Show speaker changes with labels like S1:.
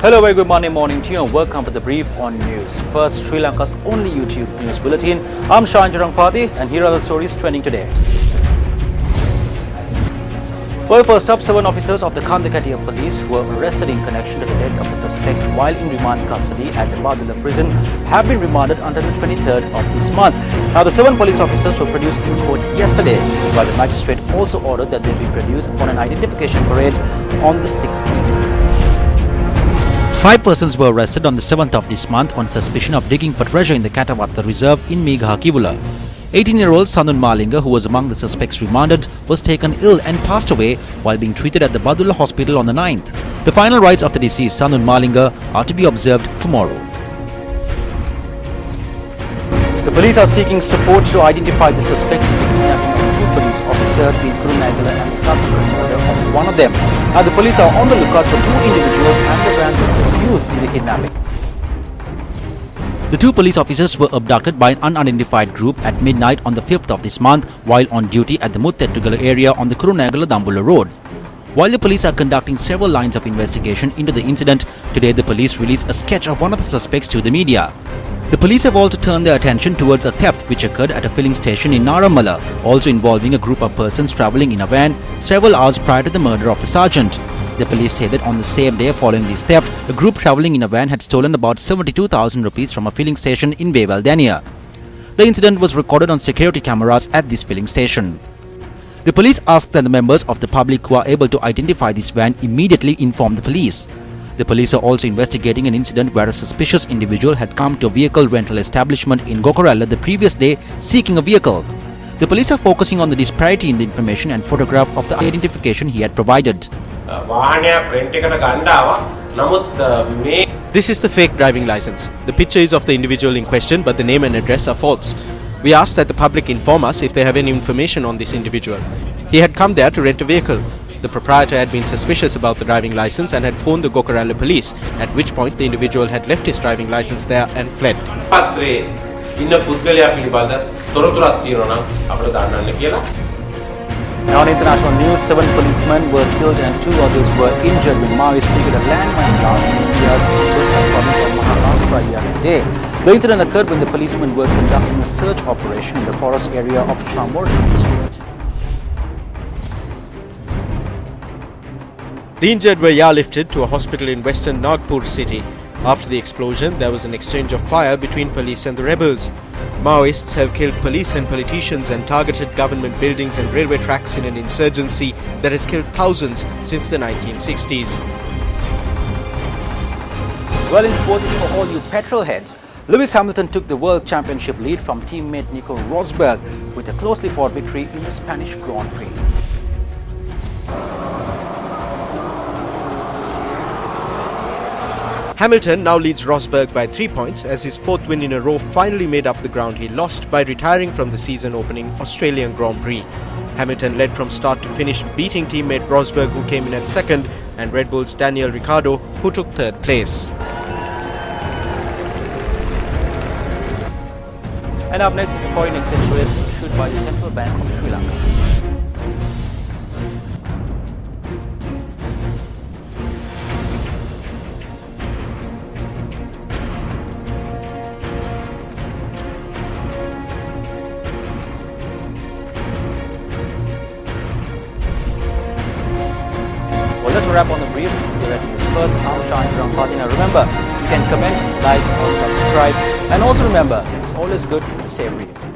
S1: Hello, very good morning to you and welcome to the brief on Newsfirst, Sri Lanka's only YouTube news bulletin. I'm Shan Jarangpati and here are the stories trending today. Well, first up, 7 officers of the Kandakatiya police who were arrested in connection to the death of a suspect while in remand custody at the Badula prison have been remanded until the 23rd of this month. Now, the 7 police officers were produced in court yesterday, while the magistrate also ordered that they be produced on an identification parade on the 16th. 5 persons were arrested on the 7th of this month on suspicion of digging for treasure in the Katavatta Reserve in Megha Kivula. 18-year-old Sandun Malinga, who was among the suspects remanded, was taken ill and passed away while being treated at the Badula hospital on the 9th. The final rites of the deceased Sandun Malinga are to be observed tomorrow. The police are seeking support to identify the suspects in the kidnapping of 2 police officers in Kurunegala and the subsequent murder of one of them. Now, the police are on the lookout for 2 individuals and the van that was used in the kidnapping. The 2 police officers were abducted by an unidentified group at midnight on the 5th of this month while on duty at the Muttettugala area on the Kurunegala-Dambula road. While the police are conducting several lines of investigation into the incident, today the police released a sketch of one of the suspects to the media. The police have also turned their attention towards a theft which occurred at a filling station in Naramala, also involving a group of persons travelling in a van several hours prior to the murder of the sergeant. The police say that on the same day following this theft, a group travelling in a van had stolen about 72,000 rupees from a filling station in Vevaldania. The incident was recorded on security cameras at this filling station. The police asked that the members of the public who are able to identify this van immediately inform the police. The police are also investigating an incident where a suspicious individual had come to a vehicle rental establishment in Gokoralla the previous day seeking a vehicle. The police are focusing on the disparity in the information and photograph of the identification he had provided.
S2: This is the fake driving license. The picture is of the individual in question, but the name and address are false. We ask that the public inform us if they have any information on this individual. He had come there to rent a vehicle. The proprietor had been suspicious about the driving license and had phoned the Gokoralla police, at which point the individual had left his driving license there and fled.
S1: Now, on international news, 7 policemen were killed and 2 others were injured when Maoists triggered a landmine blast in India's western province of Maharashtra yesterday. The incident occurred when the policemen were conducting a search operation in the forest area of Chamorshi district.
S2: The injured were airlifted to a hospital in western Nagpur city. After the explosion, there was an exchange of fire between police and the rebels. Maoists have killed police and politicians and targeted government buildings and railway tracks in an insurgency that has killed thousands since the 1960s.
S1: Well, in sport, for all you petrol heads, Lewis Hamilton took the World Championship lead from teammate Nico Rosberg with a closely fought victory in the Spanish Grand Prix.
S2: Hamilton now leads Rosberg by 3 points as his 4th win in a row finally made up the ground he lost by retiring from the season-opening Australian Grand Prix. Hamilton led from start to finish, beating teammate Rosberg, who came in at 2nd, and Red Bull's Daniel Ricciardo, who took 3rd place.
S1: And up next is a foreign exchange rates issued by the Central Bank of Sri Lanka. Well, let's wrap on the brief. Here at Newsfirst, I'm Shan Jarangpati. Now remember, you can comment, like or subscribe. And also remember, it's always good to stay brief.